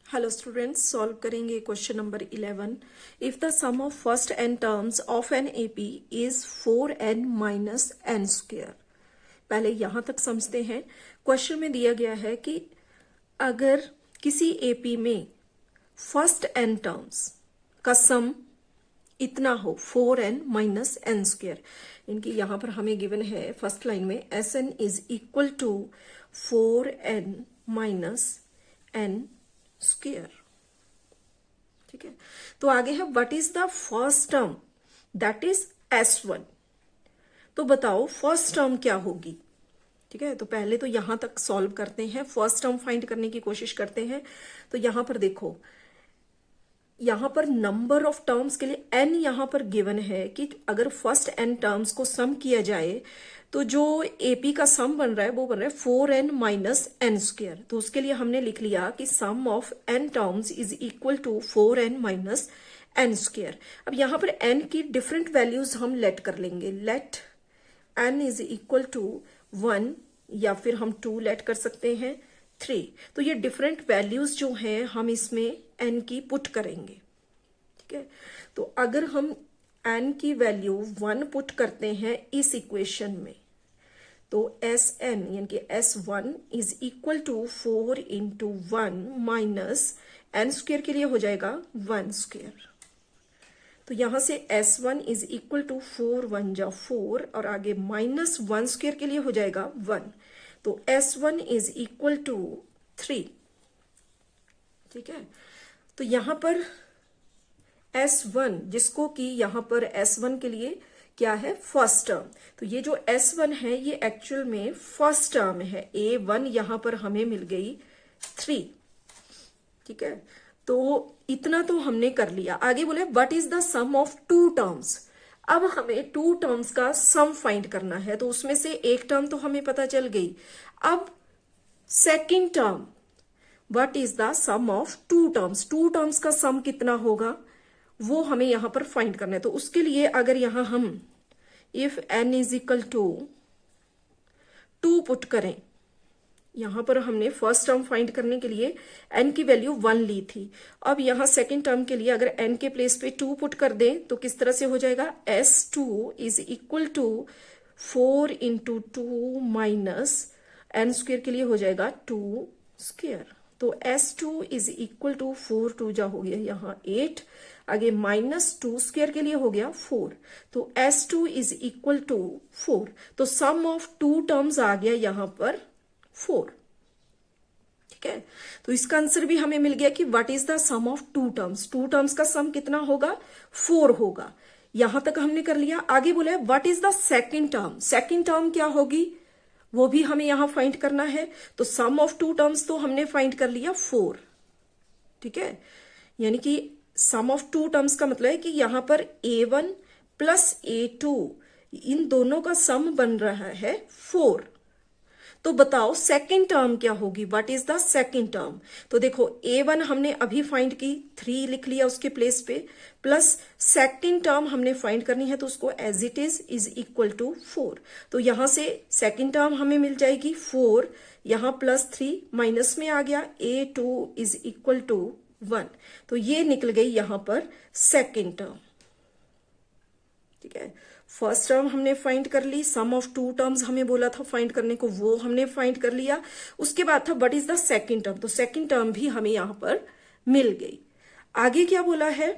Hello students, solve करेंगे question number 11। If the sum of first n terms of an AP is 4n minus n square. पहले यहां तक समझते हैं। Question में दिया गया है कि अगर किसी एपी में फर्स्ट एन टर्म्स का सम इतना हो 4n माइनस एन स्क्वेयर, इनकी यहां पर हमें गिवन है फर्स्ट लाइन में Sn is equal to 4n minus n square. ठीक है, तो आगे है what is the first term that is S1। तो बताओ फर्स्ट टर्म क्या होगी। ठीक है, तो पहले तो यहां तक सॉल्व करते हैं, फर्स्ट टर्म फाइंड करने की कोशिश करते हैं। तो यहां पर देखो, यहां पर नंबर ऑफ टर्म्स के लिए n यहां पर गिवन है कि अगर फर्स्ट n टर्म्स को सम किया जाए तो जो एपी का सम बन रहा है वो बन रहा है 4n माइनस एन स्क्वेयर। तो उसके लिए हमने लिख लिया कि sum of n terms is equal to 4n minus n square. अब यहां पर n की डिफरेंट वैल्यूज हम लेट कर लेंगे। Let n is equal to 1 या फिर हम 2 लेट कर सकते हैं 3। तो ये डिफरेंट वैल्यूज जो हैं हम इसमें n की पुट करेंगे। ठीक है, तो अगर हम n की वैल्यू 1 पुट करते हैं इस इक्वेशन में, तो Sn यानी कि S1 is equal to 4 into 1 minus n square के लिए हो जाएगा 1 स्क्वेयर। तो यहां से S1 इज इक्वल टू 4 1 जा 4 और आगे माइनस 1 स्क्वेयर के लिए हो जाएगा 1। तो S1 इज इक्वल टू 3। ठीक है, तो यहां पर S1 जिसको कि यहां पर S1 के लिए क्या है फर्स्ट टर्म, तो ये जो S1 है ये एक्चुअल में फर्स्ट टर्म है। A1 यहां पर हमें मिल गई 3। ठीक है, तो इतना तो हमने कर लिया। आगे बोले what is the sum of two terms. अब हमें टू टर्म्स का सम फाइंड करना है, तो उसमें से एक टर्म तो हमें पता चल गई। अब second term, what is the sum of two terms. Two terms का सम कितना होगा वो हमें यहां पर फाइंड करना है। तो उसके लिए अगर यहां हम if n is equal to 2 put करें, यहां पर हमने फर्स्ट टर्म फाइंड करने के लिए n की वैल्यू 1 ली थी। अब यहां सेकेंड टर्म के लिए अगर n के प्लेस पे 2 पुट कर दें तो किस तरह से हो जाएगा, S2 is equal to 4 into 2 minus n square के लिए हो जाएगा 2 स्क्वेयर। तो S2 इज इक्वल टू 4 2 जा हो गया यहाँ 8, आगे माइनस 2 स्क्वेयर के लिए हो गया 4। तो S2 इज इक्वल टू 4। तो सम ऑफ टू टर्म्स आ गया यहां पर 4। ठीक है, तो इसका आंसर भी हमें मिल गया कि what is the sum of two terms. Two terms का सम कितना होगा 4 होगा। यहां तक हमने कर लिया। आगे बोले what is the second term. Second term क्या होगी वो भी हमें यहां फाइंड करना है। तो सम ऑफ टू टर्म्स तो हमने फाइंड कर लिया 4। ठीक है, यानी कि सम ऑफ टू टर्म्स का मतलब है कि यहां पर A1 प्लस A2 इन दोनों का सम बन रहा है 4। तो बताओ सेकेंड टर्म क्या होगी, what is the second term. तो देखो A1 हमने अभी फाइंड की, 3 लिख लिया उसके प्लेस पे, प्लस सेकेंड टर्म हमने फाइंड करनी है तो उसको as it is equal to 4। तो यहां से सेकेंड टर्म हमें मिल जाएगी 4, यहां प्लस 3 माइनस में आ गया A2 इज इक्वल टू 1। तो ये निकल गई यहां पर सेकेंड टर्म। ठीक है, फर्स्ट टर्म हमने फाइंड कर ली, सम ऑफ टू टर्म्स हमें बोला था फाइंड करने को, वो हमने फाइंड कर लिया। उसके बाद था what is the second term, तो सेकेंड टर्म भी हमें यहां पर मिल गई। आगे क्या बोला है,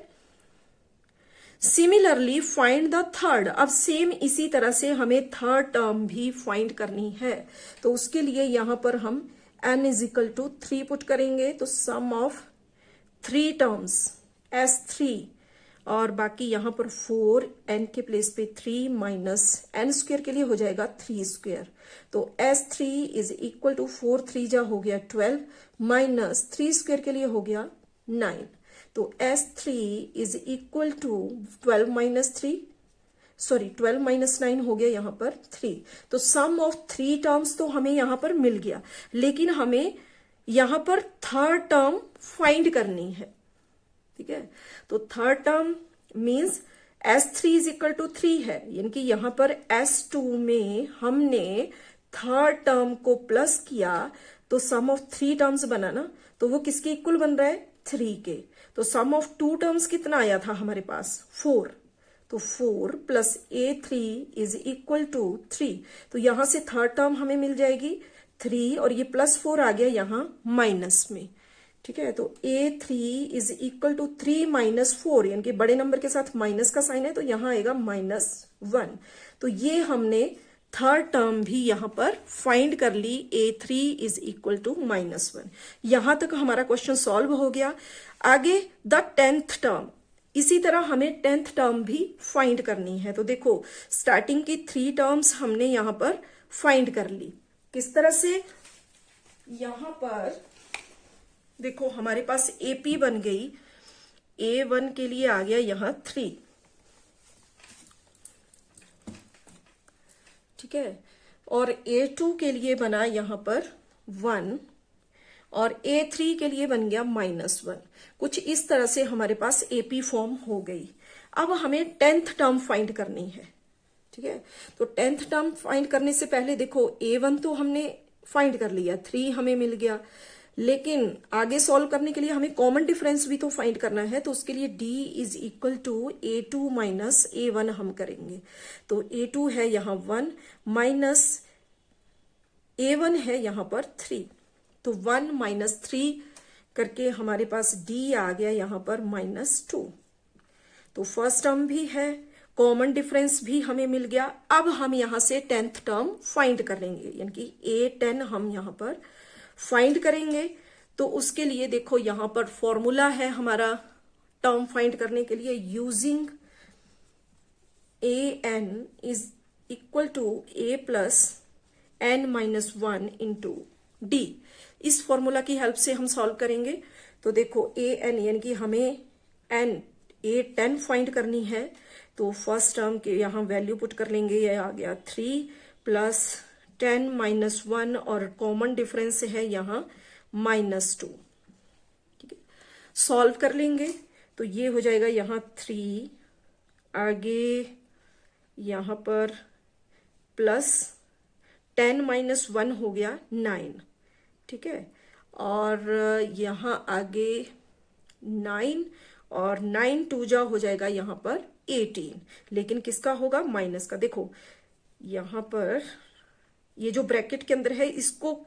सिमिलरली फाइंड द थर्ड। अब सेम इसी तरह से हमें थर्ड टर्म भी फाइंड करनी है। तो उसके लिए यहां पर हम n is equal to 3 put करेंगे। तो सम ऑफ 3 टर्म्स S3 और बाकी यहां पर 4 n के प्लेस पे 3 माइनस एन स्क्वेयर के लिए हो जाएगा 3 स्क्वेयर। तो S3 इज इक्वल टू 4 3 जा हो गया 12 माइनस 3 स्क्वेयर के लिए हो गया 9। तो S3 is equal to 12 minus 3, sorry 12 minus 9 हो गया यहां पर 3। तो सम ऑफ 3 टर्म्स तो हमें यहां पर मिल गया, लेकिन हमें यहां पर थर्ड टर्म फाइंड करनी है। ठीक है, तो third term means S3 is equal to 3 है, यानी कि यहां पर S2 में हमने थर्ड टर्म को प्लस किया तो सम ऑफ 3 टर्म्स बना ना, तो वो किसके इक्वल बन रहा है, 3 के। तो सम ऑफ टू टर्म्स कितना आया था हमारे पास, 4। तो 4 plus A3 is equal to 3। तो यहां से थर्ड टर्म हमें मिल जाएगी 3 और ये +4 आ गया यहां माइनस में। ठीक है, तो A3 is equal to 3 minus 4, यानी कि बड़े नंबर के साथ माइनस का साइन है तो यहां आएगा -1। तो ये हमने थर्ड टर्म भी यहां पर फाइंड कर ली, A3 इज इक्वल टू -1। यहां तक हमारा क्वेश्चन सॉल्व हो गया। आगे द 10th टर्म, इसी तरह हमें 10th टर्म भी फाइंड करनी है। तो देखो स्टार्टिंग की 3 टर्म्स हमने यहां पर फाइंड कर ली। किस तरह से, यहां पर देखो हमारे पास AP बन गई, A1 के लिए आ गया यहां 3, ठीक है, और A2 के लिए बना यहां पर 1 और A3 के लिए बन गया -1। कुछ इस तरह से हमारे पास AP फॉर्म हो गई। अब हमें 10th टर्म फाइंड करनी है। ठीक है, तो 10th टर्म फाइंड करने से पहले देखो A1 तो हमने फाइंड कर लिया, 3 हमें मिल गया, लेकिन आगे सॉल्व करने के लिए हमें कॉमन डिफरेंस भी तो फाइंड करना है। तो उसके लिए D is equal to A2 minus A1 हम करेंगे। तो A2 है यहां 1 माइनस A1 है यहां पर 3, तो 1 माइनस 3 करके हमारे पास D आ गया यहां पर -2। तो फर्स्ट टर्म भी है, कॉमन डिफरेंस भी हमें मिल गया। अब हम यहां से 10th टर्म फाइंड करेंगे, यानी कि A10 हम यहां पर फाइंड करेंगे। तो उसके लिए देखो यहां पर फॉर्मूला है हमारा टर्म फाइंड करने के लिए, using AN is equal to A plus N minus 1 into D। इस फॉर्मूला की हेल्प से हम सॉल्व करेंगे। तो देखो AN यानी कि हमें A10 फाइंड करनी है। तो फर्स्ट टर्म के यहां वैल्यू पुट कर लेंगे, ये आ गया 3 प्लस 10 माइनस 1 और कॉमन डिफरेंस है यहां -2। ठीक है, सॉल्व कर लेंगे तो ये हो जाएगा यहां 3, आगे यहां पर प्लस 10 माइनस 1 हो गया 9। ठीक है, और यहां आगे 9 और 9 2 जा हो जाएगा यहां पर 18, लेकिन किसका होगा, माइनस का। देखो यहां पर ये जो ब्रैकेट के अंदर है इसको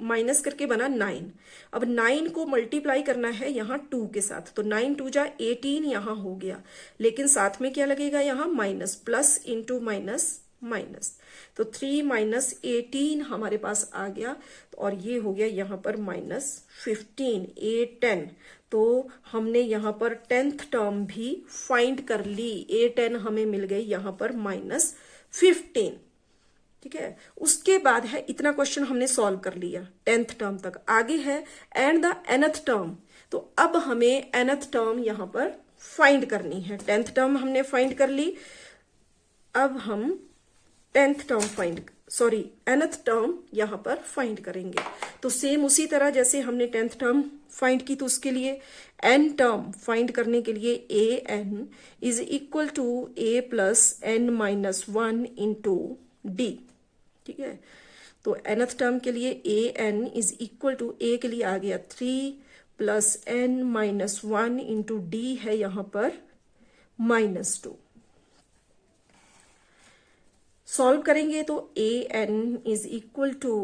माइनस करके बना 9। अब 9 को मल्टीप्लाई करना है यहाँ 2 के साथ, तो 9 2 जा 18 यहाँ हो गया, लेकिन साथ में क्या लगेगा यहाँ minus, plus into minus minus. तो 3 माइनस 18 हमारे पास आ गया, और ये हो गया यहाँ पर -15 A10। तो हमने यहाँ पर 10th टर्म भी फाइंड कर ली, A10 हमें मिल गई यहाँ पर -15। ठीक है, उसके बाद है इतना क्वेश्चन हमने सॉल्व कर लिया 10th टर्म तक। आगे है एंड द nth टर्म। तो अब हमें nth टर्म यहां पर फाइंड करनी है। 10th टर्म हमने फाइंड कर ली, अब हम 10th टर्म nth टर्म यहां पर फाइंड करेंगे। तो सेम उसी तरह जैसे हमने 10th टर्म फाइंड की, तो उसके लिए n टर्म फाइंड करने के लिए an is equal to A plus N minus 1 into D। ठीक है, तो nth टर्म के लिए AN is equal to A के लिए आ गया 3 plus N minus 1 into D है यहां पर -2। सॉल्व करेंगे तो AN is equal to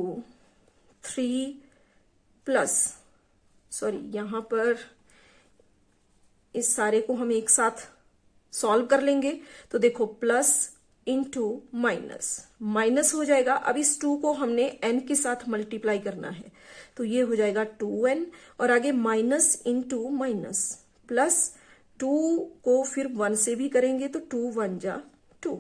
3 plus यहां पर इस सारे को हम एक साथ सॉल्व कर लेंगे। तो देखो प्लस इंटू माइनस हो जाएगा। अब इस 2 को हमने n के साथ मल्टीप्लाई करना है, तो ये हो जाएगा 2n, और आगे माइनस इंटू माइनस, प्लस 2 को फिर 1 से भी करेंगे तो 2 1 जा 2।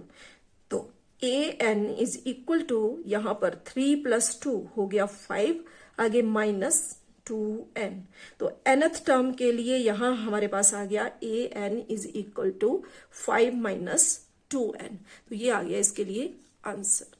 तो an इज इक्वल टू यहां पर 3 प्लस 2 हो गया 5, आगे -2n। तो nth टर्म के लिए यहां हमारे पास आ गया an is equal to 5 - 2n। तो ये आ गया इसके लिए आंसर।